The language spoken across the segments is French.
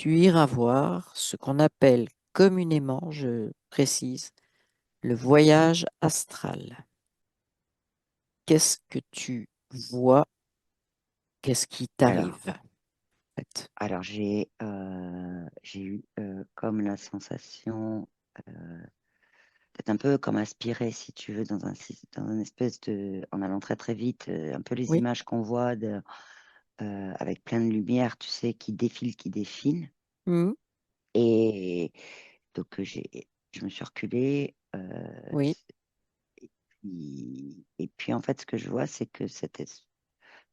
tu iras voir ce qu'on appelle communément, je précise, le voyage astral. Qu'est-ce que tu vois? Qu'est-ce qui Alors, t'arrive, en fait? alors, j'ai eu comme la sensation, peut-être un peu comme aspirer, si tu veux, dans une espèce de, en allant très très vite, un peu les Oui. images qu'on voit avec plein de lumière, tu sais, qui défilent, qui défilent. Mhm. Et donc, je me suis reculée. Oui. Et puis, en fait, ce que je vois, c'est que cette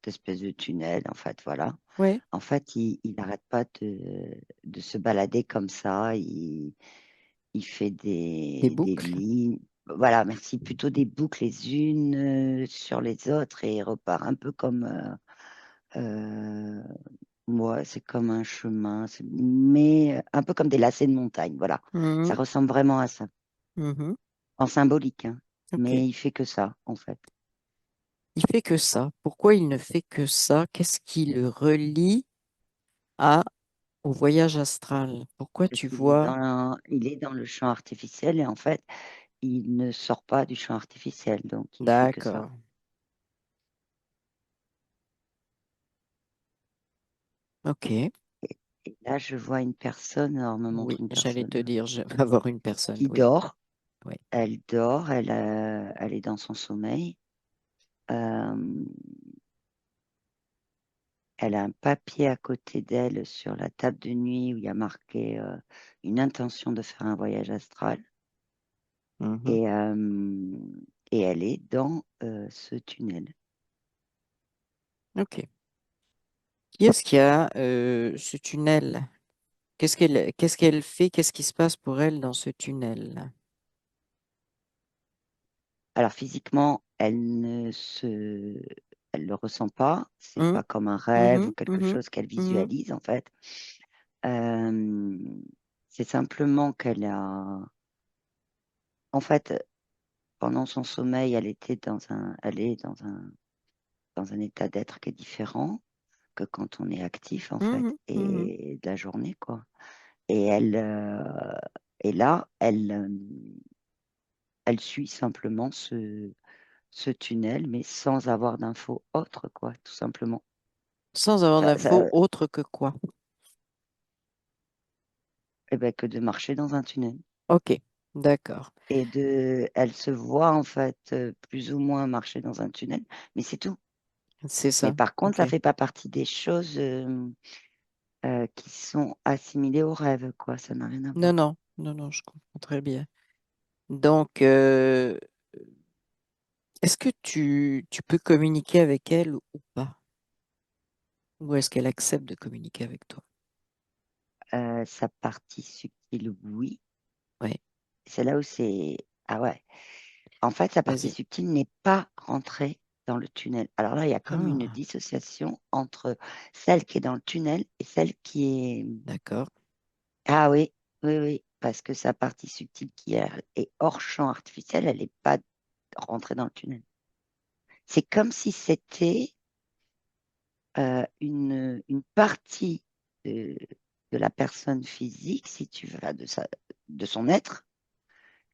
espèce de tunnel, en fait, voilà. Oui. En fait, il n'arrête pas de se balader comme ça. Il fait Des des boucles. lignes. Voilà, merci. Plutôt des boucles les unes sur les autres et il repart un peu comme. Ouais, c'est comme un chemin, mais un peu comme des lacets de montagne. Voilà. Ça Mhm. ressemble vraiment à ça. Mhm. En symbolique, hein. Ok. Mais il fait que ça, en fait. Il fait que ça. Pourquoi il ne fait que ça? Qu'est-ce qui le relie à, au voyage astral? Pourquoi Parce tu qu'il est vois? il est dans le champ artificiel et en fait, il ne sort pas du champ artificiel, donc il fait que ça. D'accord. Ok. Et là, je vois une personne, alors on me Oui, montre une j'allais te personne dire, je vais avoir une personne. qui Oui. Oui. dort, elle est dans son sommeil. Euh, Elle a un papier à côté d'elle sur la table de nuit où il y a marqué une intention de faire un voyage astral. Mhm. Et, et elle est dans ce tunnel. Ok. Qui est-ce qui a ce tunnel? Qu'est-ce qu'elle fait? Qu'est-ce qui se passe pour elle dans ce tunnel? Alors physiquement, elle le ressent pas. C'est Hum, pas comme un rêve ou mhm, quelque mhm, chose qu'elle mhm, visualise en fait. Euh, c'est simplement qu'elle a, en fait, pendant son sommeil, elle est dans un état d'être qui est différent que quand on est actif en fait mhm, mhm. et de la journée quoi. Et et là, elle suit simplement ce tunnel, mais sans avoir d'infos autres quoi, tout simplement. Sans avoir Ça, d'infos ça, autre que quoi? eh ben, que de marcher dans un tunnel. Ok, d'accord. Elle se voit en fait plus ou moins marcher dans un tunnel, mais c'est tout. C'est Mais ça. par contre, Ok. ça fait pas partie des choses qui sont assimilées au rêve, quoi. Ça n'a rien à Non, voir. non, non, non, je comprends très bien. Donc, est-ce que tu peux communiquer avec elle ou pas? Ou est-ce qu'elle accepte de communiquer avec toi? Sa partie subtile, oui. Oui, C'est là où c'est. Ah ouais. En fait, sa partie vas-y. subtile n'est pas rentrée dans le tunnel. Alors là, il y a comme une Ah, dissociation entre celle qui est dans le tunnel et celle qui est. d'accord. Ah oui, oui, oui. Parce que sa partie subtile est hors champ artificiel, elle n'est pas rentrée dans le tunnel. C'est comme si c'était une partie de, de la personne physique, si tu veux, de son être,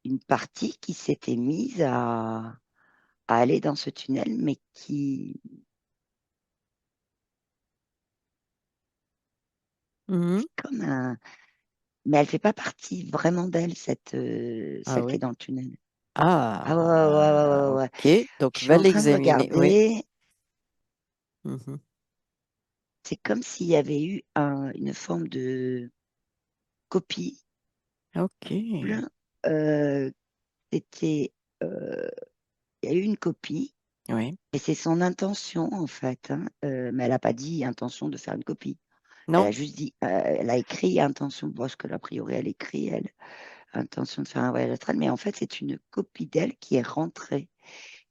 une partie qui s'était mise à aller dans ce tunnel, mais Mhm. c'est comme un. Mais elle fait pas partie vraiment d'elle, Ah celle qui est oui. dans le tunnel. Ah ouais, ouais, ouais, Ah, ouais, ouais, ouais. ok. Je Donc, suis va en train de l'examiner. Oui. regarder. Mhm. C'est comme s'il y avait eu une forme de copie. Ok. Euh, c'était, euh, il y a eu une copie. Oui. Et c'est son intention, en fait, hein. Mais elle n'a pas dit intention de faire une copie. Elle Non? a juste dit, elle a écrit intention, parce que a priori, elle écrit, elle, intention de faire un voyage astral. Mais en fait, c'est une copie d'elle qui est rentrée.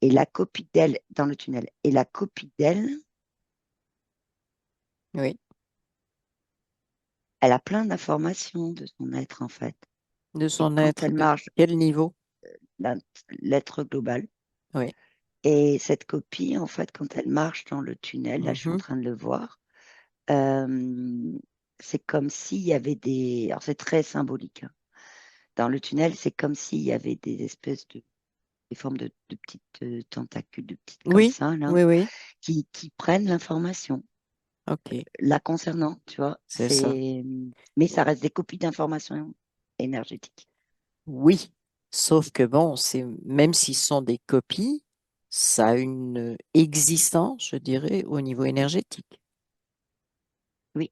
Et la copie d'elle dans le tunnel. Et la copie d'elle, Oui. elle a plein d'informations de son être, en fait. De Et son quand être. elle De marche, quel niveau? l'in- l'être global. Oui. Et cette copie, en fait, quand elle marche dans le tunnel, là, je suis en Mhm. train de le voir. euh, c'est comme s'il y avait des. Alors, c'est très symbolique, hein. Dans le tunnel, c'est comme s'il y avait des espèces de des formes de petites tentacules, de petites comme Oui, ça, là, oui, oui. qui prennent l'information OK, la concernant, tu vois. c'est ça. Mais ça reste des copies d'informations énergétiques. Oui, sauf que bon, c'est même s'ils sont des copies, ça a une existence, je dirais, au niveau énergétique. Oui,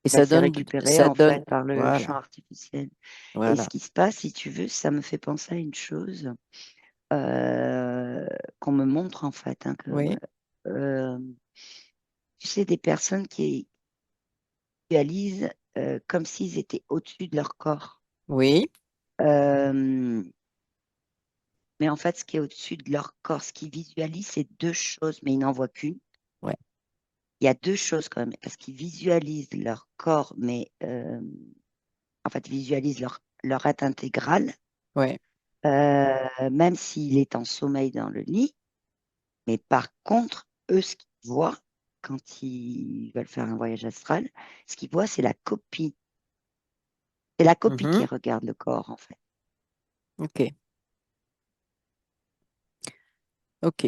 Et bah, c'est récupéré ça en donne, fait par le champ voilà, artificiel. Et ce voilà. qui se passe, si tu veux, ça me fait penser à une chose euh, qu'on me montre en fait, hein, Oui, euh, tu sais, des personnes qui visualisent comme s'ils étaient au-dessus de leur corps. oui, Euh, mais en fait, ce qui est au-dessus de leur corps, ce qu'ils visualisent, c'est deux choses, mais ils n'en voient qu'une. ouais, Il y a deux choses quand même, parce qu'ils visualisent leur corps, mais en fait, ils visualisent leur être intégral, ouais. même s'il est en sommeil dans le lit. Mais par contre, eux, ce qu'ils voient quand ils veulent faire un voyage astral, ce qu'ils voient, c'est la copie. C'est la copie qui Mhm, regarde le corps, en fait. OK, OK.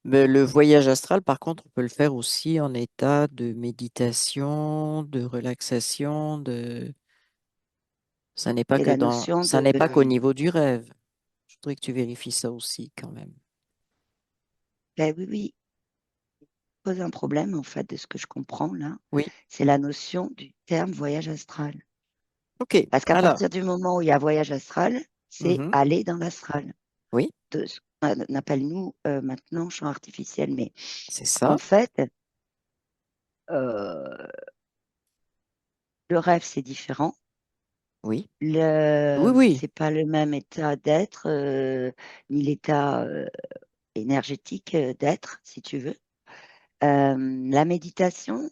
Mais le voyage astral, par contre, on peut le faire aussi en état de méditation, de relaxation, de... C'est la notion Ça de... n'est pas qu'au niveau du rêve. Je voudrais que tu vérifies ça aussi quand même. Ben oui, oui, pose un problème, en fait, de ce que je comprends là. Oui, C'est la notion du terme voyage astral. OK. Parce qu'à Alors, partir du moment où il y a voyage astral, c'est mhm, aller dans l'astral. oui, De ce qu'on appelle, nous, maintenant, champ artificiel. Mais c'est en ça. fait, euh, le rêve, c'est différent. Oui, oui, oui. C'est pas le même état d'être, ni l'état énergétique d'être, si tu veux. La méditation,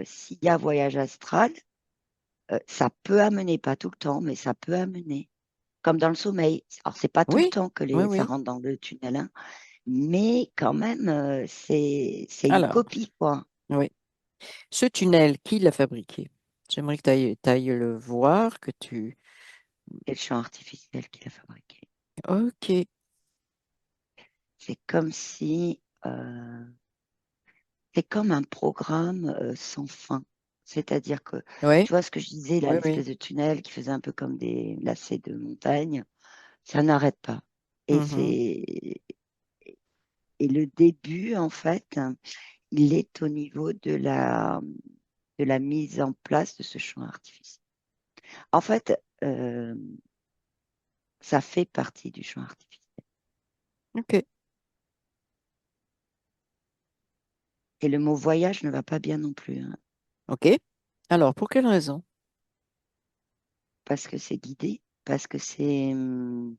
s'il y a voyage astral, ça peut amener, pas tout le temps, mais ça peut amener, comme dans le sommeil. Alors, c'est pas tout le Oui, temps que oui, ça oui. rentre dans le tunnel, hein, mais quand même, c'est une Alors, copie, quoi. oui. Ce tunnel, qui l'a fabriqué? J'aimerais que tu ailles le voir, que tu... C'est le champ artificiel qui l'a fabriqué. OK. C'est comme si, c'est comme un programme sans fin. C'est-à-dire que, Oui, tu vois ce que je disais, là, oui, oui. l'espèce de tunnel qui faisait un peu comme des lacets de montagne, ça n'arrête pas. Et Mhm, c'est, et le début, en fait, il est au niveau de la mise en place de ce champ artificiel. En fait, ça fait partie du champ artificiel. OK. Et le mot voyage ne va pas bien non plus, hein, OK. Alors, pour quelle raison? parce que c'est guidé, parce que c'est une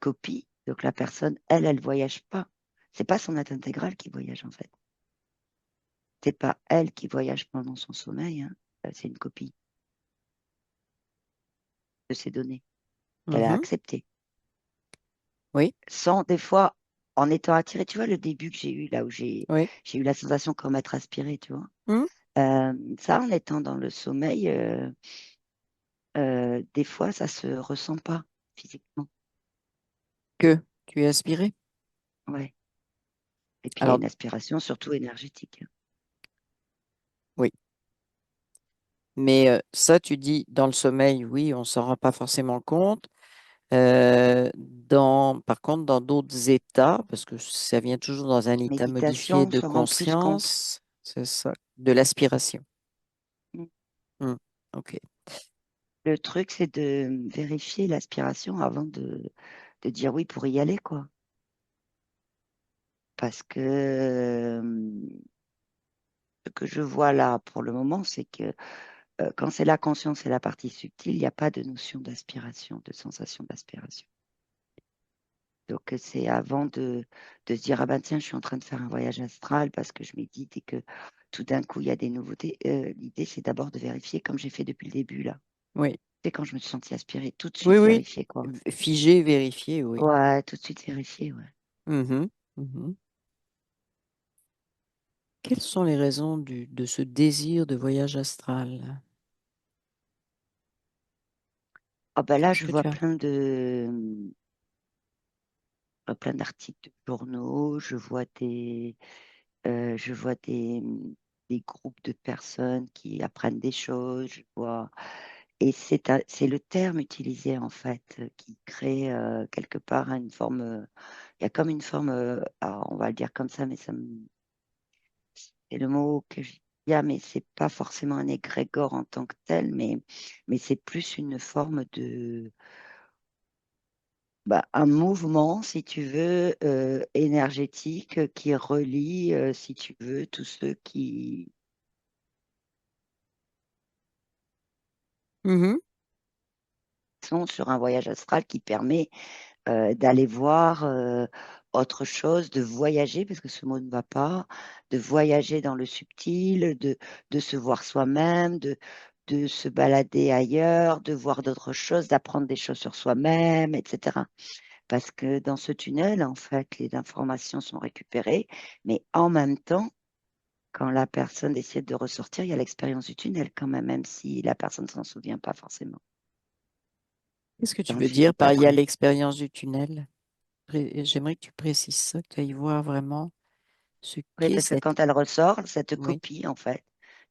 copie. Donc la personne, elle voyage pas. C'est pas son être intégral qui voyage en fait. C'est pas elle qui voyage pendant son sommeil, hein. C'est une copie de ses données qu'elle a Mhm, acceptées. oui, Sans des fois, en étant attirée, tu vois, le début que j'ai eu là où oui. j'ai eu la sensation comme être aspirée, tu vois. Hmm, Ça, en étant dans le sommeil, des fois, ça se ressent pas physiquement. que tu es aspiré. Ouais. Et puis il y a Alors, une aspiration surtout énergétique. oui. Mais ça, tu dis, dans le sommeil, oui, on s'en rend pas forcément compte. Par contre, dans d'autres états, parce que ça vient toujours dans un état Méditation, modifié on de s'en rend plus compte. conscience, c'est ça, de l'aspiration. Hmm, OK. Le truc, c'est de vérifier l'aspiration avant de dire oui pour y aller, quoi. Parce que ce que je vois là pour le moment, c'est que quand c'est la conscience et la partie subtile, il n'y a pas de notion d'aspiration, de sensation d'aspiration. Donc c'est avant de se dire, ah ben tiens, je suis en train de faire un voyage astral parce que je médite et que tout d'un coup, il y a des nouveautés. L'idée, c'est d'abord de vérifier comme j'ai fait depuis le début, là. Oui, C'est quand je me suis sentie aspirée, tout de oui, suite oui. vérifier, quoi. Figé, vérifié, oui. Ouais, tout de suite vérifier, ouais. Mhm, mhm. Quelles sont les raisons de ce désir de voyage astral? Ah ben là, Qu'est-ce je que vois tu as? plein d'articles de journaux, je vois des groupes de personnes qui apprennent des choses, je vois, et c'est le terme utilisé en fait qui crée quelque part une forme, il y a comme une forme, alors on va le dire comme ça, mais c'est le mot que je il y a, mais c'est pas forcément un égrégore en tant que tel, mais c'est plus une forme de, bah, un mouvement, si tu veux, énergétique qui relie, si tu veux, tous ceux qui Mhm. sont sur un voyage astral qui permet d'aller voir autre chose, de voyager, parce que ce mot ne va pas, de voyager dans le subtil, de se voir soi-même, de se balader ailleurs, de voir d'autres choses, d'apprendre des choses sur soi-même, etc. Parce que dans ce tunnel, en fait, les informations sont récupérées, mais en même temps, quand la personne essaie de ressortir, il y a l'expérience du tunnel quand même, même si la personne ne s'en souvient pas forcément Qu'est-ce que tu dans le veux dire suivi par il y a d'après. l'expérience du tunnel? J'aimerais que tu précises ça, que tu ailles voir vraiment ce Oui, qu'est parce que cette... quand elle ressort, cette Oui, copie, en fait,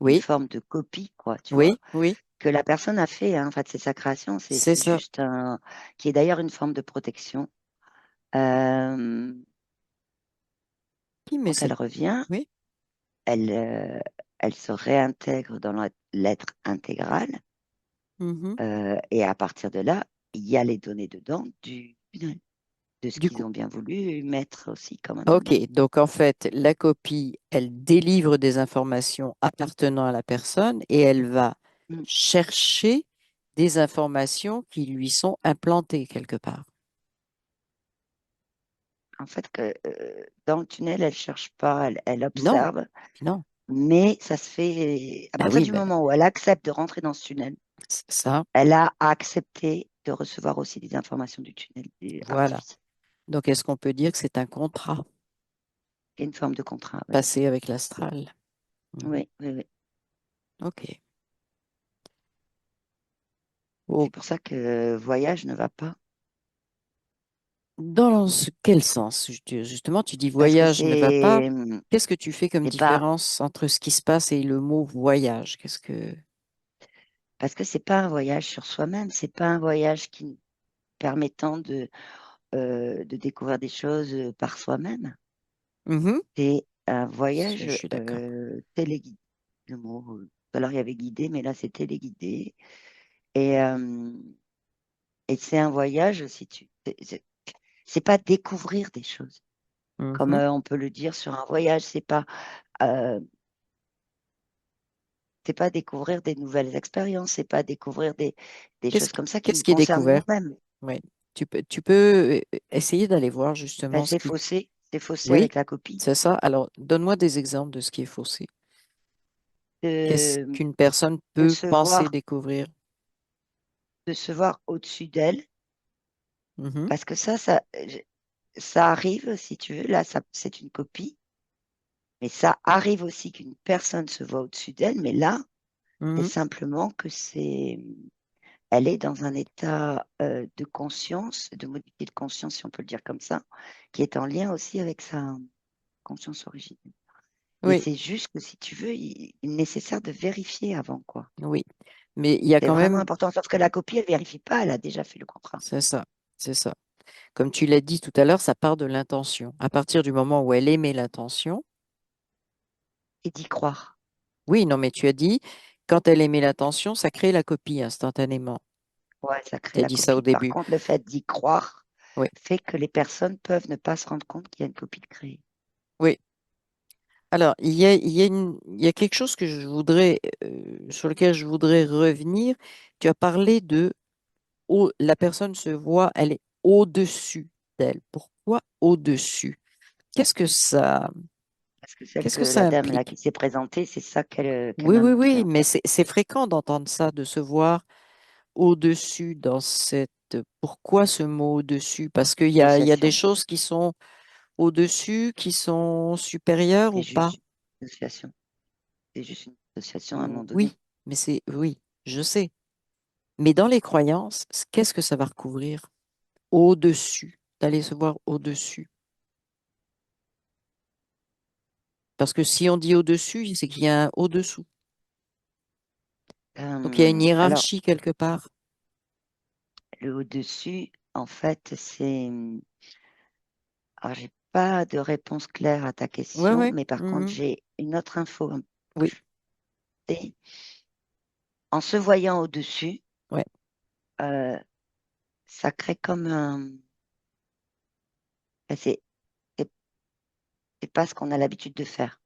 une oui, forme de copie, quoi, tu vois, oui, oui, que la personne a fait, hein, en fait, c'est sa création, c'est c'est ça. juste un, qui est d'ailleurs une forme de protection. Euh, Oui, mais Quand elle c'est... revient, Oui, elle, euh, elle se réintègre dans l'être intégral, mhm. et à partir de là, il y a les données dedans de ce Du qu'ils coup, ont bien voulu mettre aussi quand même ok, dedans. donc en fait, la copie, elle délivre des informations appartenant à la personne et elle va Mm. chercher des informations qui lui sont implantées quelque part. En fait, dans le tunnel, elle cherche pas, elle Non, observe, non. mais ça se fait à Ah partir oui, du ben, moment où elle accepte de rentrer dans ce tunnel, c'est ça, elle a accepté de recevoir aussi des informations du tunnel voilà. artificiel. Donc, est-ce qu'on peut dire que c'est un contrat Il y a une forme de contrat, oui. passé avec l'astral? Mhm. Oui, oui, oui. Ok. C'est Au- pour ça que voyage ne va pas, Dans quel sens? Justement, tu dis parce que voyage ne va pas. Qu'est-ce que tu fais comme c'est pas, différence entre ce qui se passe et le mot voyage? Qu'est-ce que... parce que c'est pas un voyage sur soi-même, c'est pas un voyage qui permettant de découvrir des choses par soi-même. Mhm. C'est un Ça, je voyage suis d'accord. téléguidé. Le mot, tout à l'heure il y avait guidé, mais là c'est téléguidé. Et, euh, et c'est un voyage, si tu, c'est pas découvrir des choses, comme Mhm. on peut le dire sur un voyage. Euh, c'est pas découvrir des nouvelles expériences, c'est pas découvrir des Qu'est-ce choses comme ça qui qu'est-ce nous qui est concernent découvert? nous-mêmes. Oui. Tu peux essayer d'aller voir Ben, justement ce qui... c'est faussé Oui, avec la copie. c'est ça. Alors, donne-moi des exemples de ce qui est faussé. Qu'est-ce De, qu'une personne de peut se penser voir, découvrir? de se voir au-dessus d'elle, Mhm. parce que ça arrive, si tu veux, là, c'est une copie, mais ça arrive aussi qu'une personne se voit au-dessus d'elle, mais là, c'est Mhm. simplement elle est dans un état de conscience, de modalité de conscience, si on peut le dire comme ça, qui est en lien aussi avec sa conscience originelle. Et Oui, c'est juste que, si tu veux, il est nécessaire de vérifier avant, quoi. oui. Mais il y a C'est quand vraiment même... important, sauf que la copie, elle vérifie pas, elle a déjà fait le contrat. C'est ça, c'est ça. Comme tu l'as dit tout à l'heure, ça part de l'intention. À partir du moment où elle émet l'intention, Et d'y croire. oui, non, mais tu as dit, quand elle émet l'intention, ça crée la copie instantanément. Ouais, ça crée Tu as la dit ça au copie. Par début. contre, le fait d'y croire Oui, fait que les personnes peuvent ne pas se rendre compte qu'il y a une copie de créée. oui. Alors, il y a quelque chose que je voudrais, sur lequel je voudrais revenir. Tu as parlé de la personne se voit, elle est au-dessus d'elle. Pourquoi au-dessus? Qu'est-ce que ça, Parce que celle qu'est-ce que que ça la dame là qui implique? s'est présentée, c'est ça qu'elle Oui, m'a oui, montré oui, en mais fait. c'est fréquent d'entendre ça, de se voir au-dessus dans cette... Pourquoi ce mot au-dessus? Parce qu'il y a des Initiation. choses qui sont au-dessus, qui sont supérieures C'est ou pas? juste. association. C'est juste une association à un moment donné. Oui, mais oui, je sais. Mais dans les croyances, qu'est-ce que ça va recouvrir? Au-dessus, d'aller se voir au-dessus. Parce que si on dit au-dessus, c'est qu'il y a un au-dessous. Donc il y a une Alors, hiérarchie quelque part. le au-dessus, en fait, c'est. Alors, j'ai pas de réponse claire à ta Oui, question, oui. mais par contre, Mhm. j'ai une autre info que Oui, je sais. En se voyant au-dessus, ouais. euh, ça crée comme un. Enfin, c'est c'est pas ce qu'on a l'habitude de faire.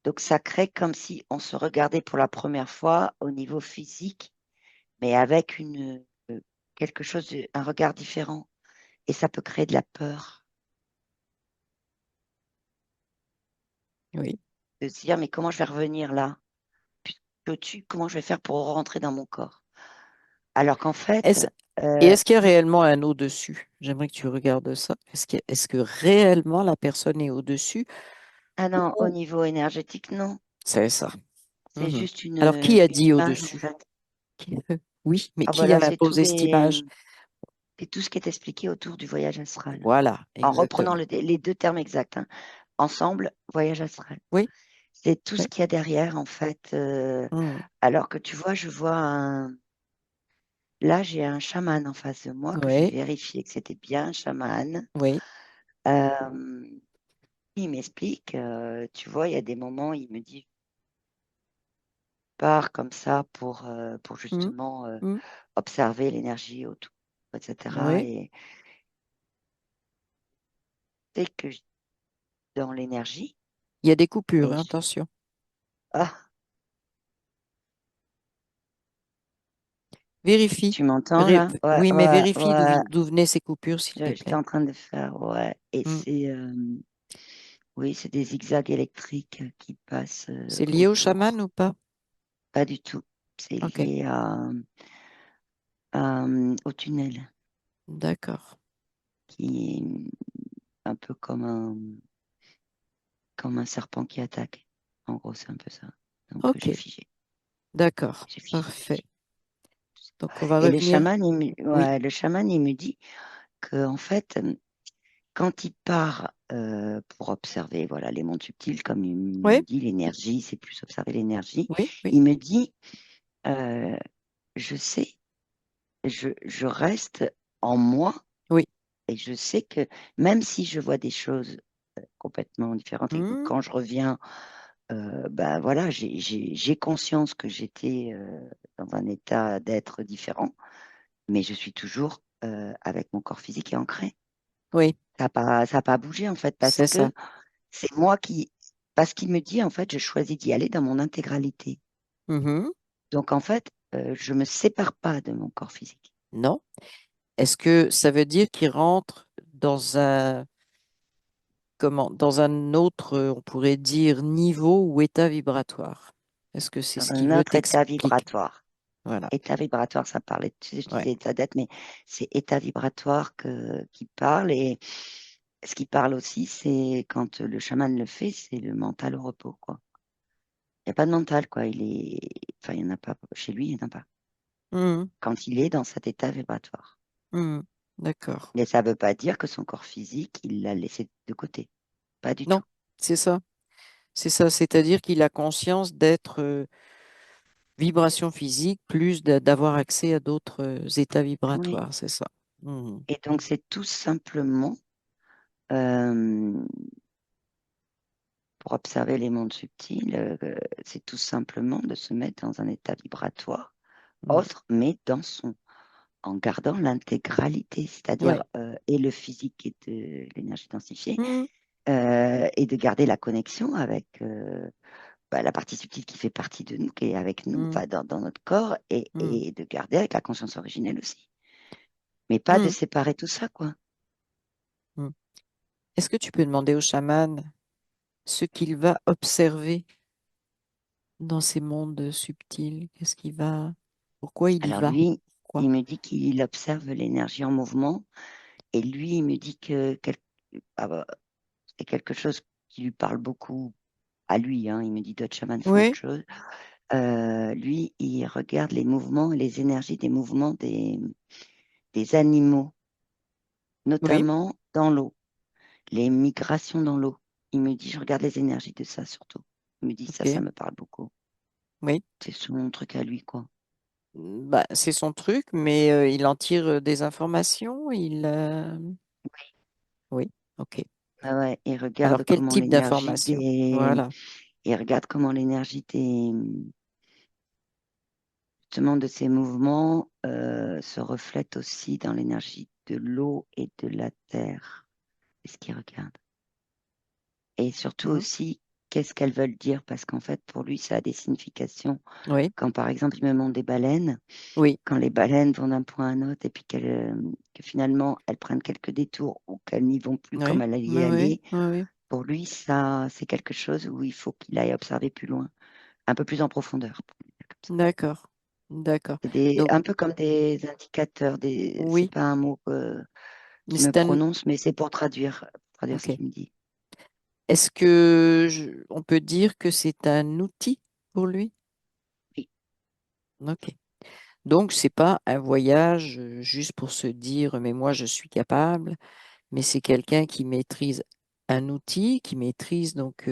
Donc, ça crée comme si on se regardait pour la première fois au niveau physique, mais avec quelque chose, un regard différent. Et ça peut créer de la peur, Oui. de se dire, mais comment je vais revenir là? Puisque je suis au-dessus, comment je vais faire pour rentrer dans mon corps? Alors qu'en fait, Est-ce, et euh, est-ce qu'il y a réellement un au-dessus? J'aimerais que tu regardes ça. Est-ce que réellement la personne est au-dessus ah non, au ou niveau énergétique, non. c'est ça? C'est Mhm. juste Alors, qui a une dit image, en au-dessus? fait. Oui, mais Ah qui voilà, a imposé cette image? c'est tout ce qui est expliqué autour du voyage astral. Voilà, En reprenant exactement. les deux termes exacts, hein. Ensemble, voyage astral. Oui, C'est tout ce oui. qu'il y a derrière, en fait. Mhm. Alors que tu vois, je vois un. Là, j'ai un chaman en face de moi que j'ai Oui, vérifié que c'était bien un chaman. oui. Euh, il m'explique, tu vois, il y a des moments, il me dit, pars comme ça pour Mhm. justement Mhm. observer l'énergie autour, etc. Oui. Et dès que dans l'énergie, Il y a des coupures, et hein, attention. ah, Vérifie. tu m'entends là? Ouais, Oui, mais ouais, vérifie ouais. d'où venaient ces coupures, s'il te J'étais plaît. en train de faire, ouais. Et Mhm. oui, c'est des zigzags électriques qui passent C'est lié au chaman autour. ou pas? Pas du tout. C'est Ok, lié au tunnel, d'accord. qui est un peu comme un serpent qui attaque. En gros, c'est un peu ça. Donc, Ok, d'accord. J'ai figé, j'ai Parfait. figé. Donc, on va Et le revenir. chaman, Oui, ouais, le chaman, il me dit que en fait, quand il part pour observer, voilà, les mondes subtils, comme il oui, me dit, l'énergie, c'est plus observer l'énergie. oui, oui, Il me dit, euh, je sais, je reste en moi oui. et je sais que même si je vois des choses complètement différentes et que Mhm. quand je reviens, ben voilà, j'ai conscience que j'étais dans un état d'être différent, mais je suis toujours avec mon corps physique et ancré. Oui, Ça a pas bougé en fait parce c'est ça. que c'est moi qui, parce qu'il me dit en fait, je choisis d'y aller dans mon intégralité. Mhm. Donc en fait, je me sépare pas de mon corps physique. Non. Est-ce que ça veut dire qu'il rentre dans dans un autre, on pourrait dire, niveau ou état vibratoire? Est-ce que c'est Dans ce qu'il un veut autre état t'expliquer? vibratoire. Voilà. État vibratoire, ça parlait, tu sais, je Ouais. disais état d'être, mais c'est état vibratoire qui parle. Et ce qui parle aussi, c'est quand le chaman le fait, c'est le mental au repos, quoi. Il n'y a pas de mental, quoi. Enfin, il n'y en a pas. Chez lui, il n'y en a pas. Mhm. Quand il est dans cet état vibratoire. Mhm. D'accord. Mais ça ne veut pas dire que son corps physique, il l'a laissé de côté. Pas du Non, tout. c'est ça. C'est ça. C'est-à-dire qu'il a conscience d'être vibration physique plus d'avoir accès à d'autres états Oui. vibratoires. C'est ça. Mhm. Et donc, c'est tout simplement, euh, pour observer les mondes subtils, c'est tout simplement de se mettre dans un état vibratoire Mhm. autre, mais en gardant l'intégralité, Ouais. c'est-à-dire et le physique et de l'énergie densifiée, Mhm. et de garder la connexion avec bah, la partie subtile qui fait partie de nous, qui est avec nous, Mhm. enfin, dans notre corps, Mhm. et de garder avec la conscience originelle aussi. Mais pas de Mhm. séparer tout ça, quoi. Mhm. Est-ce que tu peux demander au chaman ce qu'il va observer dans ces mondes subtils? Qu'est-ce qu'il va... Pourquoi il y Alors va? lui, Pourquoi? il me dit qu'il observe l'énergie en mouvement, et lui, il me dit que ah bah, c'est quelque chose qui lui parle beaucoup à lui, hein, il me dit d'autres chamans font autre Oui, chose. Lui, il regarde les mouvements et les énergies des mouvements des animaux, oui, notamment dans l'eau, les migrations dans l'eau. Il me dit, je regarde les énergies de ça surtout. Il me dit, ça ok, me parle beaucoup. oui. C'est son truc à lui, quoi. Bah, c'est son truc, mais il en tire des informations. Oui, ok. Ah ouais, Alors, quel type d'informations? Voilà. il regarde comment l'énergie justement de ces mouvements se reflète aussi dans l'énergie de l'eau et de la terre. C'est ce qu'il regarde. Et surtout Mhm. aussi, qu'est-ce qu'elles veulent dire? Parce qu'en fait, pour lui, ça a des significations. Oui, Quand par exemple, il me montre des baleines, oui, quand les baleines vont d'un point à un autre et puis que finalement, elles prennent quelques détours ou qu'elles n'y vont plus comme oui, elles y oui, oui, allaient, oui, oui. pour lui, ça, c'est quelque chose où il faut qu'il aille observer plus loin, un peu plus en profondeur, pour le dire comme ça. D'accord, d'accord. C'est Donc, un peu comme des indicateurs, c'est oui, pas un mot mais qui me c'est un... prononce, mais c'est pour traduire ce Ok. qu'il me dit. Est-ce que on peut dire que c'est un outil pour lui? Oui. Ok. Donc, c'est pas un voyage juste pour se dire, mais moi, je suis capable, mais c'est quelqu'un qui maîtrise un outil, qui maîtrise donc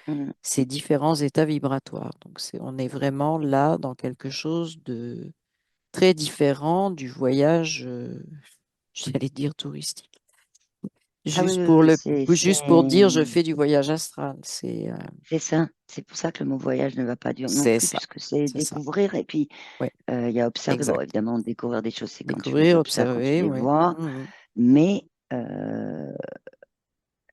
Mm. ces différents états vibratoires. Donc, on est vraiment là dans quelque chose de très différent du voyage, j'allais dire touristique. Ah oui, Juste oui, pour oui, juste pour dire, je fais du voyage astral. c'est ça. C'est pour ça que le mot voyage ne va pas dire non C'est plus, ça, puisque c'est c'est ça. découvrir. Et puis, Oui, il y a observer. Bon, exact. évidemment, découvrir des choses, c'est quand tu les Découvrir, observes, quand tu observer, les oui. vois. Mhm. Mais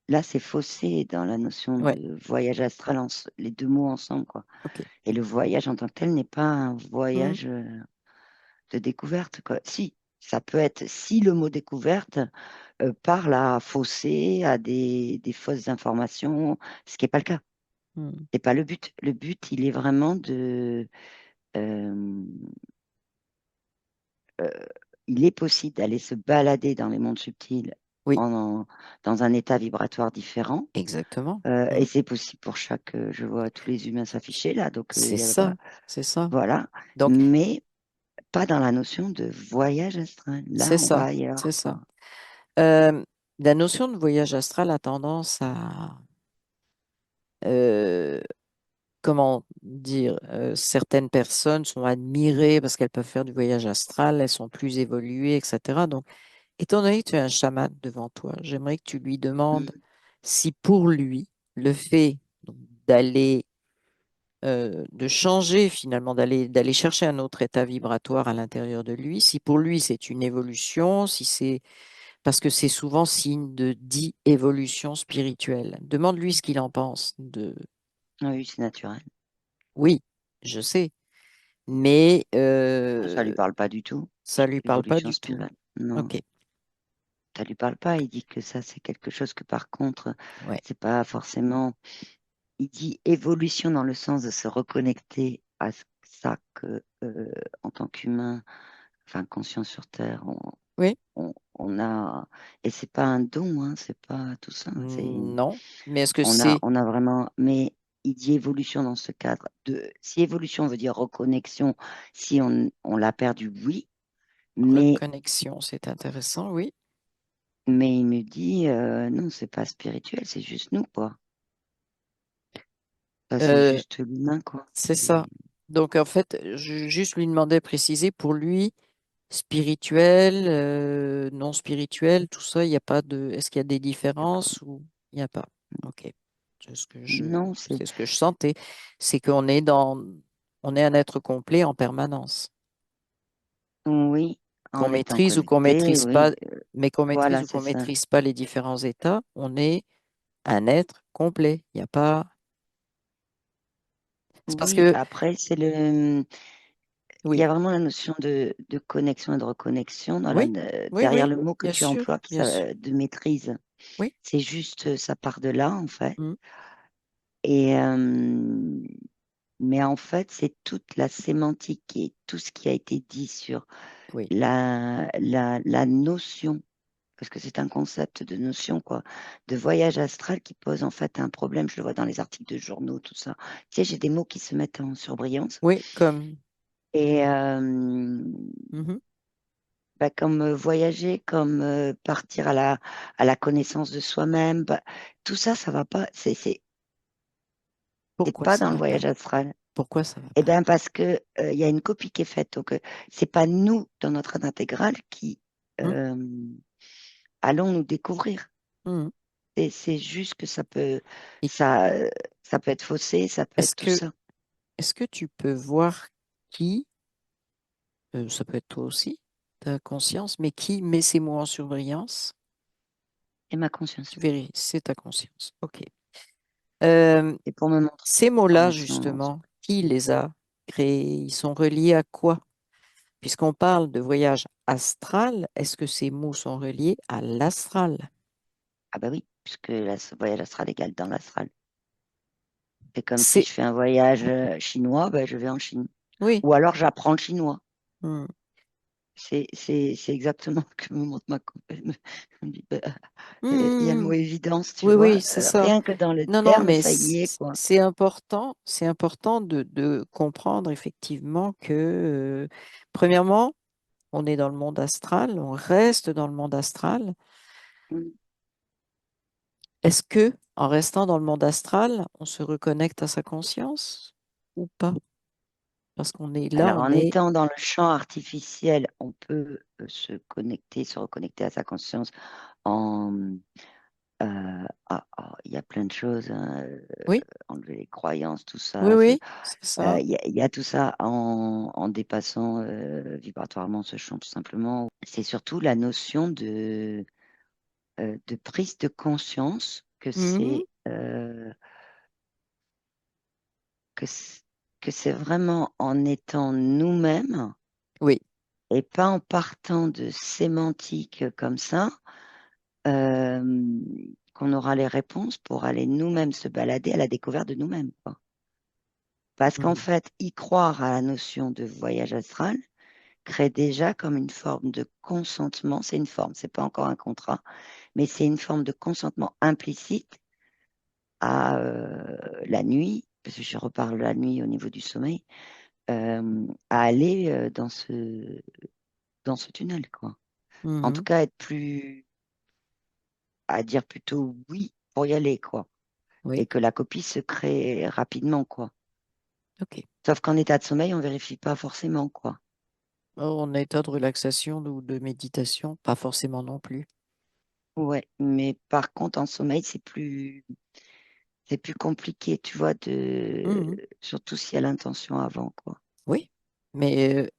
là, c'est faussé dans la notion Ouais, de voyage astral, les deux mots ensemble, quoi. ok. Et le voyage en tant que tel n'est pas un Mhm. voyage de découverte, quoi. Si, ça peut être, si le mot découverte parle à fausser, à des fausses informations, ce qui n'est pas le cas. Mhm. C'est pas le but. Le but, il est vraiment de. euh, euh, il est possible d'aller se balader dans les mondes subtils Oui, en- dans un état vibratoire différent. exactement. Et Mhm. c'est possible pour chaque. Je vois tous les humains s'afficher là, donc il C'est y a ça, pas. c'est ça. Voilà. Donc, Mais pas dans la notion de voyage astral. Là, c'est on va ça, c'est ailleurs, ça. quoi. Euh, la notion de voyage astral a tendance à, euh, comment dire, certaines personnes sont admirées parce qu'elles peuvent faire du voyage astral, elles sont plus évoluées, etc. Donc, étant donné que tu as un chaman devant toi, j'aimerais que tu lui demandes Mm. si pour lui, le fait donc, d'aller, de changer finalement, d'aller chercher un autre état vibratoire à l'intérieur de lui, si pour lui c'est une évolution, si c'est parce que c'est souvent signe de dit évolution spirituelle. Demande-lui ce qu'il en pense de Oui, c'est naturel. oui, je sais, mais Ça lui parle pas du tout. ça lui parle pas Évolution du tout. spirituelle. Non. Ok, Ça lui parle pas. Il dit que ça, c'est quelque chose que par contre, ouais, c'est pas forcément. Il dit évolution dans le sens de se reconnecter à ça que, en tant qu'humain, enfin conscient sur Terre, oui, on a. Et c'est pas un don, hein, c'est pas tout ça. non, mais est-ce que c'est On a vraiment. Mais il dit évolution dans ce cadre. Si évolution veut dire reconnexion, si on l'a perdu, oui. Mais reconnexion, c'est intéressant, oui. Mais il me dit, non, c'est pas spirituel, c'est juste nous, quoi. Ça, c'est Euh, juste l'humain, quoi. c'est ça. Donc en fait, je juste lui demandais de préciser pour lui, spirituel, non spirituel, tout ça, il n'y a pas de. Est-ce qu'il y a des différences ou il n'y a pas? Ok. Non, c'est C'est ce que je sentais. C'est on est un être complet en permanence. oui, Qu'on en étant maîtrise ou qu'on connecté, maîtrise oui, pas, mais qu'on maîtrise voilà, ou c'est qu'on ça. maîtrise pas les différents états, on est un être complet. Il n'y a pas. C'est parce Oui, que, après, il y oui, a vraiment la notion de connexion et de reconnexion oui, oui, derrière oui, le mot que bien tu sûr, emploies, bien sûr. de maîtrise. Oui. C'est juste, ça part de là, en fait. Mm. Et, mais en fait, c'est toute la sémantique et tout ce qui a été dit sur Oui. la notion parce que c'est un concept de notion, quoi, de voyage astral qui pose en fait un problème. Je le vois dans les articles de journaux, tout ça. Tu sais, j'ai des mots qui se mettent en surbrillance. Oui, comme. Et Mhm. bah, comme voyager, comme partir à la connaissance de soi-même, bah, tout ça, ça va pas. C'est Pourquoi pas ça dans le va pas? voyage astral. Pourquoi ça va Eh pas? bien, parce que il y a une copie qui est faite. Donc, c'est pas nous, dans notre âme intégrale, qui Mhm. euh, allons nous découvrir. Mhm. C'est juste que Et ça, ça peut être faussé, ça peut est-ce être tout que, ça. est-ce que tu peux voir qui, ça peut être toi aussi, ta conscience, mais qui met ces mots en surbrillance? Et ma conscience. Tu vérifies, c'est ta conscience. OK. Euh, Et pour me montrer Ces mots-là, l'information. justement, qui les a créés? Ils sont reliés à quoi? Puisqu'on parle de voyage astral, est-ce que ces mots sont reliés à l'astral? Ah bah oui, puisque ce voyage astral égale dans l'astral. C'est comme si C'est, je fais un voyage chinois, bah, je vais en Chine. oui. Ou alors j'apprends le chinois. Hmm. C'est exactement ce que me montre ma compagne. Elle me dit, bah, il y a le Hmm. mot évidence, tu Oui, vois. oui, c'est ça. Rien que dans le Non, non, terme, mais ça y est, quoi. c'est important de comprendre effectivement que, premièrement, on est dans le monde astral, on reste dans le monde astral. Mm. Est-ce que, en restant dans le monde astral, on se reconnecte à sa conscience ou pas? Parce qu'on est là, Alors, on en est, étant dans le champ artificiel, on peut se connecter, se reconnecter à sa conscience en... il y a plein de choses, hein, oui, enlever les croyances, tout oui, ça. oui, c'est ça. Il y a tout ça en dépassant vibratoirement ce champ, tout simplement. C'est surtout la notion de prise de conscience Mhm. que c- que c'est vraiment en étant nous-mêmes Oui. et pas en partant de sémantiques comme ça euh, qu'on aura les réponses pour aller nous-mêmes se balader à la découverte de nous-mêmes, quoi. Parce qu'en Mhm. fait, y croire à la notion de voyage astral crée déjà comme une forme de consentement. C'est une forme, c'est pas encore un contrat, mais c'est une forme de consentement implicite à la nuit, parce que je reparle de la nuit au niveau du sommeil, à aller dans ce tunnel, quoi. En tout Mhm. cas, être plus, à dire plutôt oui pour y aller, quoi. Et Oui. que la copie se crée rapidement, quoi. OK. Sauf qu'en état de sommeil, on vérifie pas forcément, quoi. En état de relaxation ou de méditation, pas forcément non plus. Ouais, mais par contre, en sommeil, c'est plus compliqué, tu vois, Mhm. surtout s'il y a l'intention avant, quoi. Oui. Mais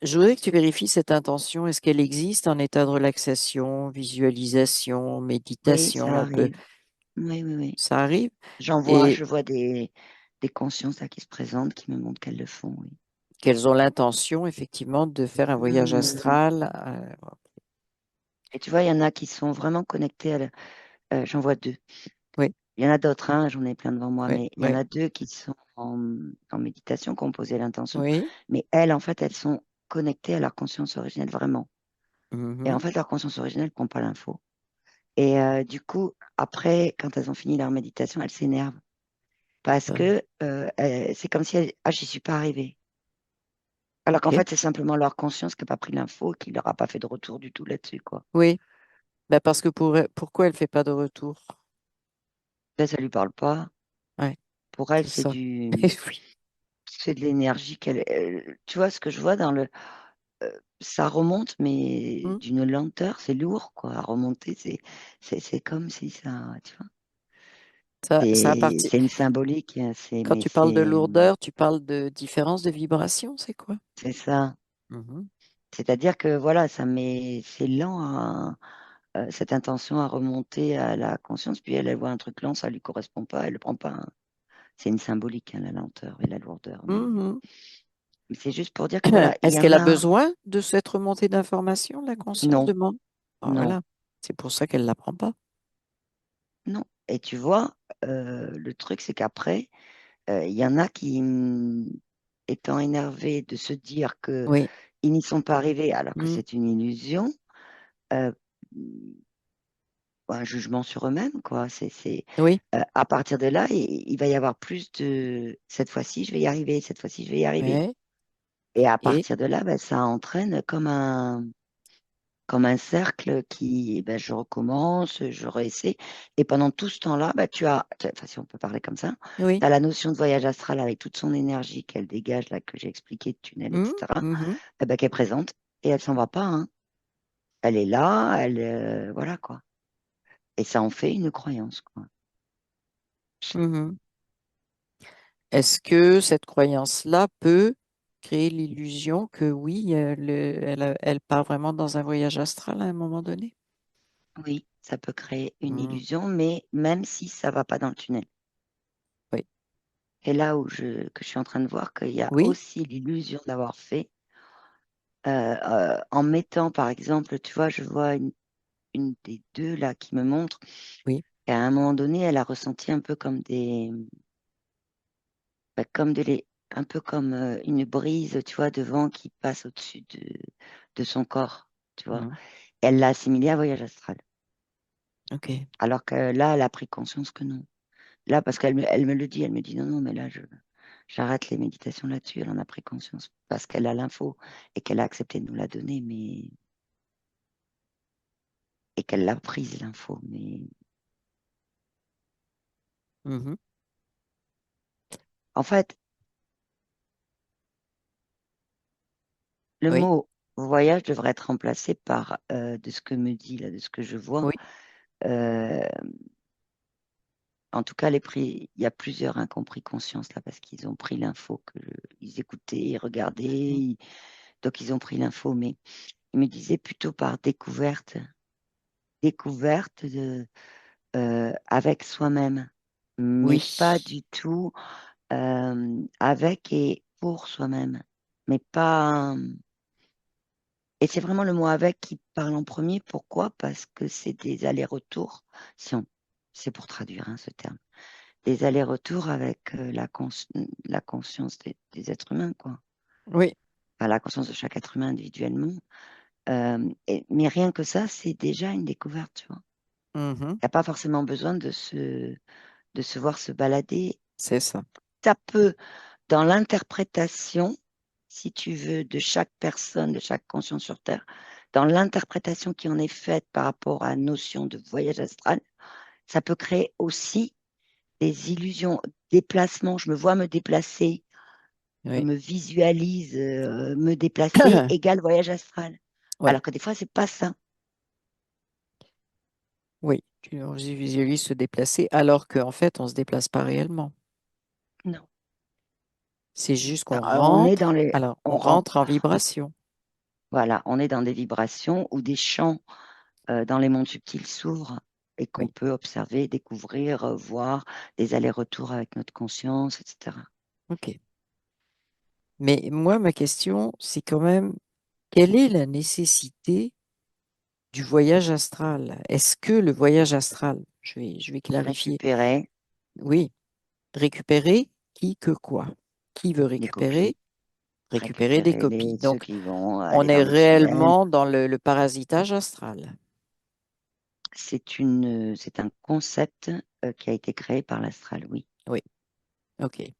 je voudrais que tu vérifies cette intention. Est-ce qu'elle existe en état de relaxation, visualisation, Oui, méditation? ça On peut, arrive. Oui, oui, oui. ça arrive. Je Et vois des consciences là, qui se présentent, qui me montrent qu'elles le font, oui. qu'elles ont l'intention, effectivement, de faire un voyage Mhm. astral. Et tu vois, il y en a qui sont vraiment connectés j'en vois deux. Oui, Il y en a d'autres, hein, j'en ai plein devant moi, oui, mais il y en oui, a deux qui sont en méditation, qui ont posé l'intention. oui. Mais elles, en fait, elles sont connectées à leur conscience originelle, vraiment. Et en Mhm. fait, leur conscience originelle ne prend pas l'info. Et du coup, après, quand elles ont fini leur méditation, elles s'énervent. Parce Euh, que c'est comme si elles, ah, j'y suis pas arrivée. Alors qu'en OK. fait, c'est simplement leur conscience qui n'a pas pris l'info, qui leur a pas fait de retour du tout là-dessus, quoi. Oui. Ben parce que pourquoi elle fait pas de retour? Là, ça lui parle pas. Ouais, Pour elle, c'est ça. Oui. c'est de l'énergie tu vois ce que je vois dans le, ça remonte, mais Hmm. d'une lenteur, c'est lourd, quoi. À remonter, c'est comme si ça, tu vois. Ça a parti. C'est une symbolique, Quand tu parles de lourdeur, tu parles de différence de vibration, c'est quoi? c'est ça. Mhm. C'est-à-dire que voilà, c'est lent cette intention à remonter à la conscience, puis elle voit un truc lent, ça lui correspond pas, elle le prend pas, hein. C'est une symbolique, hein, la lenteur et la lourdeur. Mhm. Mais c'est juste pour dire que voilà, il y Est-ce en qu'elle a a. besoin de cette remontée d'information, la conscience Non, demande? Ah, non, voilà, c'est pour ça qu'elle ne la prend pas. non. Et tu vois, le truc, c'est qu'après, il y en a qui, étant énervés de se dire que Oui. ils n'y sont pas arrivés alors que Mhm. c'est une illusion, euh, un jugement sur eux-mêmes, quoi. Oui, À partir de là, il va y avoir plus de cette fois-ci, je vais y arriver, cette fois-ci, je vais y arriver. ouais, Et à et partir de là, ben, ça entraîne comme un cercle qui, ben, je recommence, je réessaie. Et pendant tout ce temps-là, ben, enfin, si on peut parler comme ça, oui. tu as la notion de voyage astral avec toute son énergie qu'elle dégage, là, que j'ai expliqué, de tunnel, Mhm, etc., mhm, eh ben, qui est présente et elle s'en va pas, hein. Elle est là, voilà, quoi. Et ça en fait une croyance, quoi. mhm. Est-ce que cette croyance-là peut créer l'illusion que oui, elle part vraiment dans un voyage astral à un moment donné? Oui, ça peut créer une Mhm. illusion, mais même si ça va pas dans le tunnel. Oui, Et là que je suis en train de voir qu'il y a oui, aussi l'illusion d'avoir fait, en mettant, par exemple, tu vois, je vois une des deux là qui me montre, oui. et à un moment donné, elle a ressenti un peu comme un peu comme une brise, tu vois, de vent qui passe au-dessus de son corps, tu vois. Mhm. Elle l'a assimilé à voyage astral. OK. Alors que là, elle a pris conscience que non. Là, parce elle me le dit, elle me dit non, non, mais là, j'arrête les méditations là-dessus. Elle en a pris conscience parce qu'elle a l'info et qu'elle a accepté de nous la donner, mais et qu'elle l'a prise l'info. Mais Mhm. en fait, le Oui, mot voyage devrait être remplacé par de ce que me dit là, de ce que je vois. oui. euh, En tout cas, il y a plusieurs incompris conscience là parce qu'ils ont pris l'info ils écoutaient, ils regardaient, Mhm. donc ils ont pris l'info. Mais ils me disaient plutôt par découverte avec soi-même, mais Oui, pas du tout avec et pour soi-même, mais pas. Et c'est vraiment le mot avec qui parle en premier. Pourquoi? Parce que c'est des allers-retours. Si on, c'est pour traduire hein, ce terme. Des allers-retours avec la conscience des êtres humains, quoi. oui. Enfin, la conscience de chaque être humain individuellement. Mais rien que ça, c'est déjà une découverte, tu vois. Mhm. Il n'y a pas forcément besoin de se voir se balader. C'est ça. Ça peut, dans l'interprétation, si tu veux, de chaque personne, de chaque conscience sur Terre, dans l'interprétation qui en est faite par rapport à la notion de voyage astral, ça peut créer aussi des illusions, déplacements. Je me vois me déplacer, Oui. me visualise me déplacer égale voyage astral. Oui, Alors que des fois, c'est pas ça. oui. On visualise se déplacer alors qu'en fait, on ne se déplace pas réellement. Non. C'est juste qu'on On est rentre. dans les, Alors, on rentre en vibration. voilà, on est dans des vibrations ou des champs dans les mondes subtils s'ouvrent et qu'on Oui. peut observer, découvrir, voir des allers-retours avec notre conscience, etc. OK. Mais moi, ma question, c'est quand même, quelle est la nécessité du voyage astral? Est-ce que le voyage astral, je vais clarifier, Récupérer oui, récupérer qui que quoi? Qui veut les copies, récupérer? Récupérer des récupérer copies. ceux Donc, qui vont on aller est dans le tunnel. réellement dans le parasitage astral. C'est un concept qui a été créé par l'astral, oui. Oui, OK,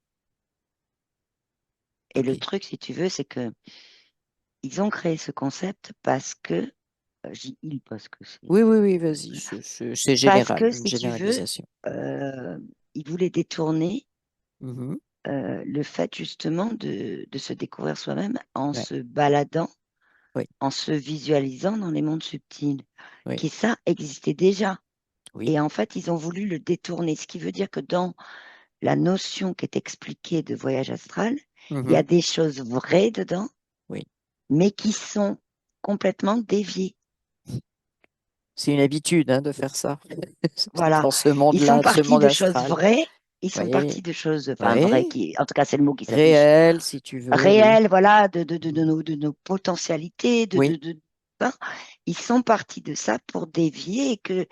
Et le OK. truc, si tu veux, c'est que ils ont créé ce concept parce que, j'y ils parce que Oui, oui, oui, vas-y, c'est parce général, que, une si tu veux, généralisation. euh, ils voulaient détourner Mhm. le fait justement de se découvrir soi-même en Ouais, se baladant, oui, en se visualisant dans les mondes subtils, oui, qui ça existait déjà. oui. Et en fait, ils ont voulu le détourner, ce qui veut dire que dans la notion qui est expliquée de voyage astral, il y a Mhm. des choses vraies dedans, Oui. mais qui sont complètement déviées. C'est une habitude, hein, de faire ça, Voilà. dans ce Ils sont monde-là, de ce partis monde de choses astral. vraies, ils sont Oui, partis de choses, enfin vraies, oui, qui, en tout cas, c'est le mot qui s'affiche, réel, si tu veux, oui, réelles, voilà, de nos potentialités, oui. hein. Ils sont partis de ça pour dévier et que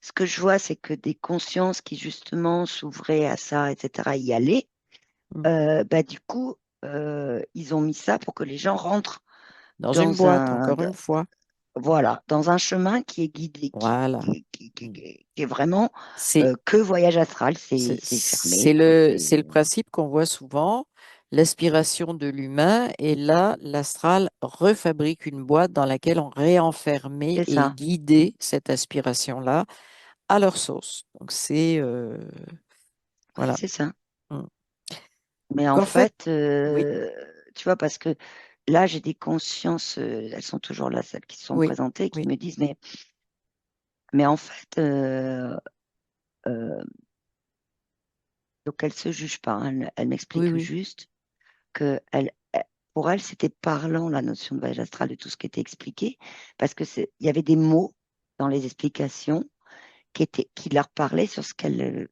ce que je vois, c'est que des consciences qui justement s'ouvraient à ça, etc., y allaient, Mm. bah, du coup, ils ont mis ça pour que les gens rentrent Dans une dans boîte, un, encore une fois. voilà, dans un chemin qui est guidé, Voilà. Mm. qui est vraiment C'est, que voyage astral, c'est fermé, puis c'est le c'est principe qu'on voit souvent, l'aspiration de l'humain, et là, l'astral refabrique une boîte dans laquelle on réenfermait c'est et ça, guidait cette aspiration-là à leur sauce. Donc c'est ouais, voilà. c'est ça. Mm. Mais en Qu'en fait, fait, oui, tu vois, parce que là, j'ai des consciences, elles sont toujours là, celles qui se sont oui, présentées, qui oui, me disent, mais en fait, euh, donc elles se jugent pas, hein, elles oui, m'expliquent oui. juste que pour elles, c'était parlant la notion de voyage astral, de tout ce qui était expliqué, parce que il y avait des mots dans les explications qui leur parlaient sur ce qu'elles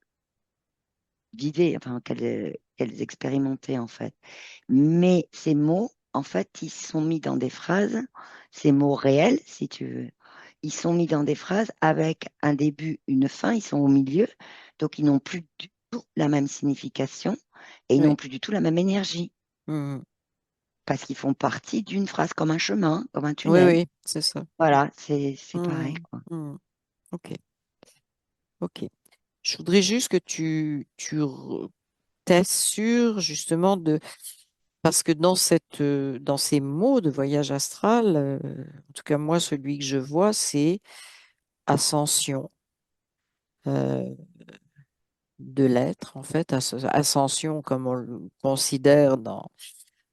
vivaient, enfin, qu'elles expérimentaient en fait. Mais ces mots, en fait, ils sont mis dans des phrases, ces mots réels, si tu veux, ils sont mis dans des phrases avec un début, une fin, ils sont au milieu, donc ils n'ont plus du tout la même signification et ils n'ont Oui. plus du tout la même énergie, Mm. parce qu'ils font partie d'une phrase comme un chemin, comme un Oui, tunnel. oui, c'est ça. Voilà, c'est pareil, Mm. quoi. Mm. Ok, ok. Je voudrais juste que t'assures justement de parce que dans ces mots de voyage astral, en tout cas moi celui que je vois c'est ascension euh, de l'être en fait, ascension comme on le considère dans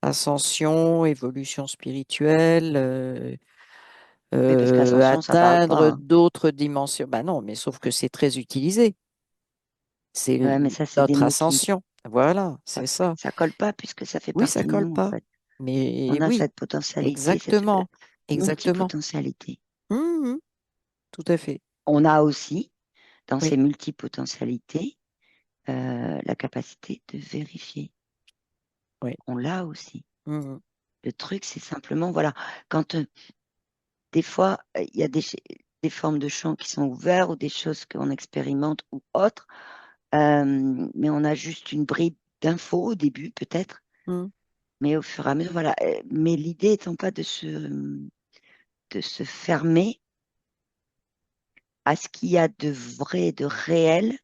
ascension, évolution spirituelle, Oui, parce qu'ascension, ça parle pas, atteindre hein. d'autres dimensions. Ben non, mais sauf que c'est très utilisé. C'est Ouais, mais ça, c'est des notre mots ascension. Voilà, ça, c'est ça. ça colle pas puisque ça fait Oui, ça partie de colle nous, en pas. fait. Mais On a oui, cette potentialité, cette exactement, exactement. multipotentialité. Mhm, tout à fait. On a aussi, dans Oui, ces multipotentialités, la capacité de vérifier. oui. On l'a aussi. Mhm, Le truc, c'est simplement, voilà, quand des fois, il y a des formes de champs qui sont ouverts ou des choses qu'on expérimente ou autres, mais on a juste une bribe d'infos au début, peut-être, mhm. mais au fur et à mesure, voilà. Mais l'idée étant pas de se fermer à ce qu'il y a de vrai, de réel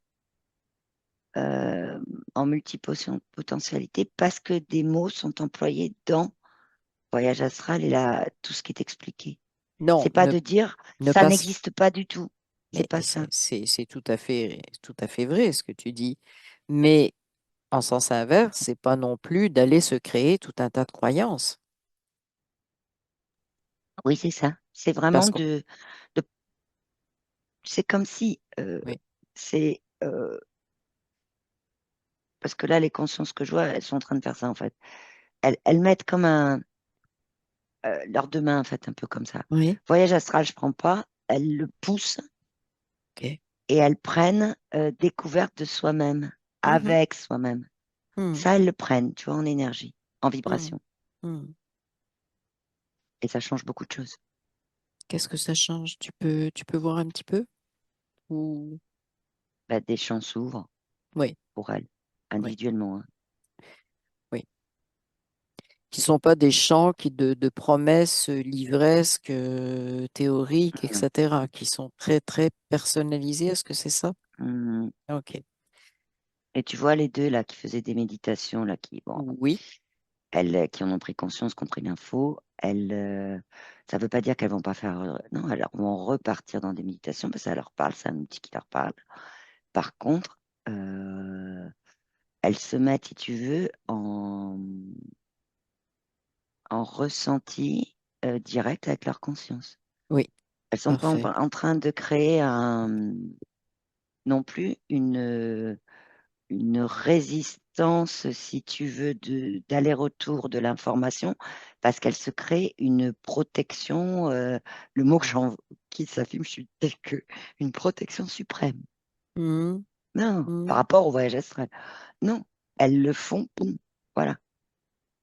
euh, en multipotentialité, parce que des mots sont employés dans voyage astral et là, tout ce qui est expliqué. Non, C'est pas de dire ne ça pas. n'existe pas du tout. C'est Mais pas ça. c'est tout à fait vrai ce que tu dis. Mais en sens inverse, c'est pas non plus d'aller se créer tout un tas de croyances. Oui, c'est ça. C'est Parce vraiment qu'on, de- c'est comme si oui, c'est parce que là, les consciences que je vois, elles sont en train de faire ça en fait. Elles mettent comme leurs deux mains en fait, un peu comme ça. oui, Voyage astral, je prends pas. Elles le poussent ok. et elles prennent découverte de soi-même, Mhm, avec soi-même. mhm, Ça, elles le prennent, tu vois, en énergie, en mhm, vibration. mhm. Et ça change beaucoup de choses. Qu'est-ce que ça change? Tu peux voir un petit peu? Ou Bah, des champs s'ouvrent oui, pour elles, oui, individuellement, hein. oui. Qui sont pas des chants de promesses livresques, théoriques, Non. etc., qui sont très, très personnalisées. Est-ce que c'est ça? Hum. Ok. Et tu vois, les deux, là, qui faisaient des méditations, là, qui, bon, Oui. elles, qui en ont pris conscience, qui ont pris l'info, elles, ça ne veut pas dire qu'elles vont pas faire, non, elles vont repartir dans des méditations, parce que ça leur parle, c'est un outil qui leur parle. Par contre, elles se mettent, si tu veux, en ressenti direct avec leur conscience. Oui. Elles sont pas Parfait. en train de créer non plus une résistance, si tu veux, d'aller-retour de l'information, parce qu'elles se créent une protection, le mot qui s'affiche, je suis tel que une protection suprême. Mhm, Non, par mhm. rapport au voyage astral. Non, elles le font, boum, voilà,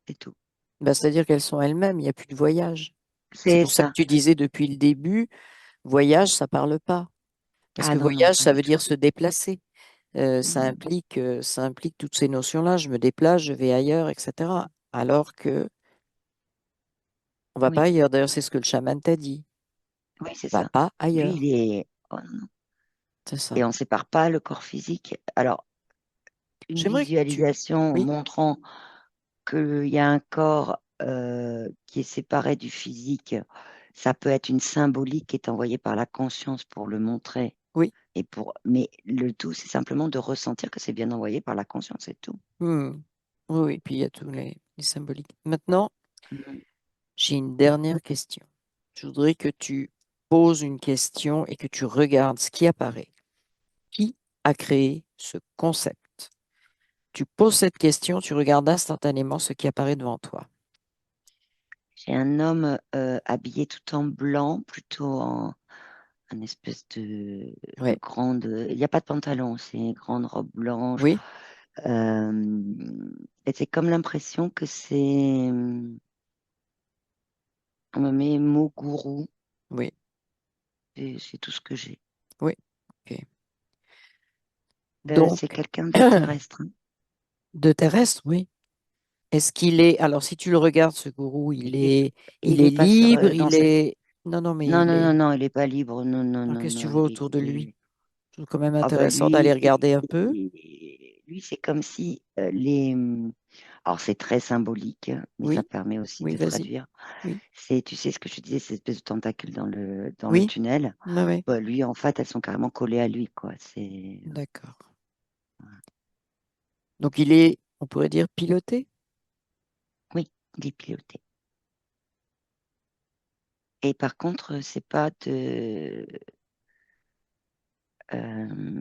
c'est tout. Ben, c'est-à-dire qu'elles sont elles-mêmes, il n'y a plus de voyage. C'est C'est pour ça que ça. tu disais depuis le début, voyage, ça parle pas. Parce Ah que non, non, voyage, pas ça du veut tout. dire se déplacer. Mm. Ça implique toutes ces notions-là. Je me déplace, je vais ailleurs, etc. Alors que on va pas Oui, ailleurs. D'ailleurs, c'est ce que le chaman t'a dit. Oui, c'est Va ça. pas Lui, il ailleurs. est. Oh, non, non. C'est Et ça. on ne sépare pas le corps physique. Alors, une J'aimerais que tu... visualisation Oui, montrant qu'il y a un corps qui est séparé du physique, ça peut être une symbolique qui est envoyée par la conscience pour le montrer. oui. Mais le tout, c'est simplement de ressentir que c'est bien envoyé par la conscience, c'est tout. Hmm. Oui, oui, puis il y a tous les symboliques. Maintenant, Mhm. j'ai une dernière question. Je voudrais que tu poses une question et que tu regardes ce qui apparaît. Qui a créé ce concept? Tu poses cette question, tu regardes instantanément ce qui apparaît devant toi. J'ai un homme habillé tout en blanc, plutôt en un espèce de Oui, grande. Il n'y a pas de pantalon, c'est une grande robe blanche. oui, Euh, et c'est comme l'impression que c'est. On me met mot gourou, oui, et c'est tout ce que j'ai. oui. OK. Donc, C'est quelqu'un de terrestre, hein. de terrestre, oui. Est-ce qu'il est, alors si tu le regardes, ce gourou, Il il il est est pas sur, libre, dans il cette. est, non, non, mais Non, il non, non, est, non, il est pas libre. Non, non, alors non, qu'est-ce que tu non. vois autour de lui? C'est quand même Ah bah intéressant d'aller lui, regarder un peu. lui c'est comme si les. Alors c'est très symbolique, mais ça Oui, permet aussi oui, de vas-y. traduire. Oui, C'est, tu sais ce que je disais, ces espèces de tentacules dans le oui, tunnel. oui, oui. Bah, lui, en fait, elles sont carrément collées à lui, quoi. C'est. D'accord. Donc il est, on pourrait dire, piloté? Oui, il est piloté. Et par contre, c'est pas de. euh,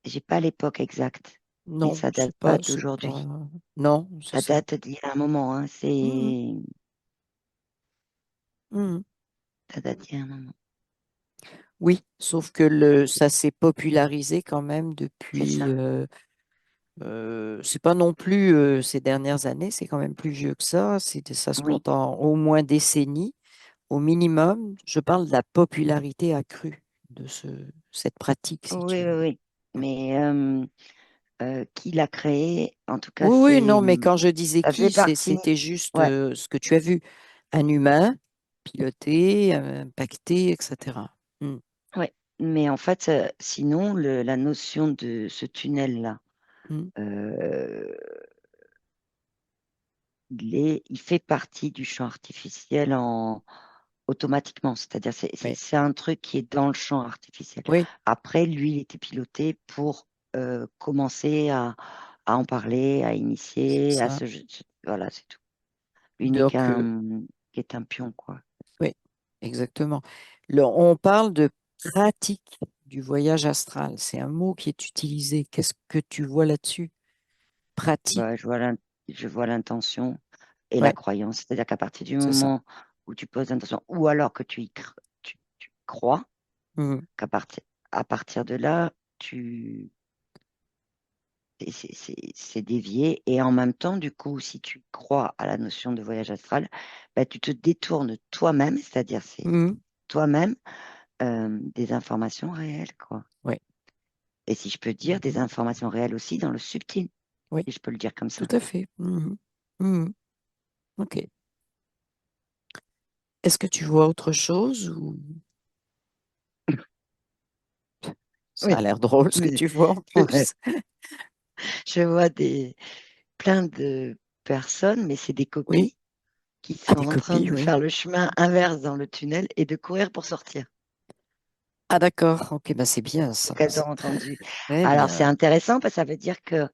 J'ai pas l'époque exacte, mais Non, ça date pas c'est pas, d'aujourd'hui. non, c'est Ça ça. date d'il y a un moment, hein. Mhm, C'est. mhm. Ça date d'il y a un moment. Oui, sauf que ça s'est popularisé quand même C'est depuis, ça. c'est pas non plus ces dernières années, c'est quand même plus vieux que ça, ça se Oui, compte en au moins décennies, au minimum. Je parle de la popularité accrue de cette pratique, si oui, tu oui, veux. oui. Mais qui l'a créé, en tout cas, Oui, oui, non, mais quand je disais ça fait qui, partie. c'était juste Ouais, ce que tu as vu, un humain piloté, impacté, etc. Hmm, ouais. Mais en fait, sinon, la notion de ce tunnel-là, hmm, euh, il fait partie du champ artificiel automatiquement. C'est-à-dire, oui, c'est un truc qui est dans le champ artificiel. oui, Après, lui, il était piloté pour commencer à en parler, à c'est initier, ça. voilà, c'est tout. Lui n'est Donc, qu'un pion, quoi. oui, exactement. On parle de pratique du voyage astral. C'est un mot qui est utilisé. Qu'est-ce que tu vois là-dessus? Pratique. Bah, je vois l'intention et la Oui, croyance. C'est-à-dire qu'à partir du c'est ça. moment où tu poses l'intention, ou alors que tu crois, Mhm. à partir de là, c'est dévié. Et en même temps, du coup, si tu crois à la notion de voyage astral, bah, tu te détournes toi-même, c'est-à-dire c'est Mhm. toi-même des informations réelles, quoi. Oui, Et si je peux dire, des informations réelles aussi dans le subtil, oui, si je peux le dire comme tout ça. à fait. Mhm. Mhm. OK. Est-ce que tu vois autre chose ou ça a Oui, l'air drôle ce que mais tu vois en ouais, plus? je vois plein de personnes, mais c'est des Oui. copies qui Ah, sont des en train copies, de oui. faire le chemin inverse dans le tunnel et de courir pour sortir. Ah, d'accord. OK, bah c'est bien ça. Donc elles C'est ont entendu. très Alors c'est bien. intéressant parce que ça veut dire que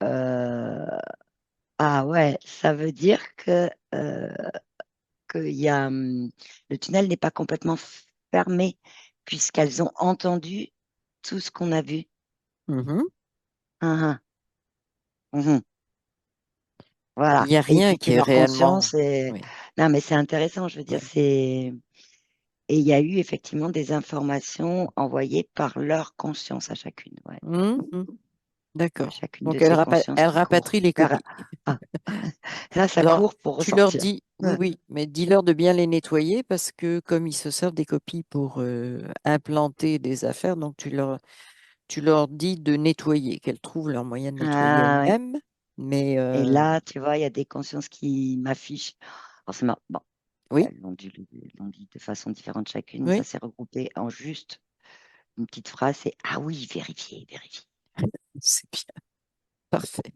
euh, ah ouais, ça veut dire qu'il y a le tunnel n'est pas complètement fermé puisqu'elles ont entendu tout ce qu'on a vu. Mhm. Uhum, mhm. Voilà. Il n'y a Et rien puis que qui est leur réellement. conscience est. Oui, Non, mais c'est intéressant, je veux dire, oui. c'est. Et il y a eu effectivement des informations envoyées par leur conscience à chacune, ouais. Mhm. À D'accord. chacune de Donc, ces consciences elle qui courent rapatrie les vers. copies. Ah, là, ça Alors, court pour tu leur ressortir. dis, oui, Ouais. oui, mais dis-leur de bien les nettoyer parce que comme ils se servent des copies pour implanter des affaires, donc tu leur dis de nettoyer, qu'elles trouvent leur moyen de nettoyer Ah, ouais. elles-mêmes. Mais Et là, tu vois, il y a des consciences qui m'affichent. Alors, c'est marrant. Bon. Oui, l'ont dit de façon différente chacune, mais ça oui, s'est regroupé en juste une petite phrase, c'est ah oui, vérifier, vérifier. c'est bien. Parfait.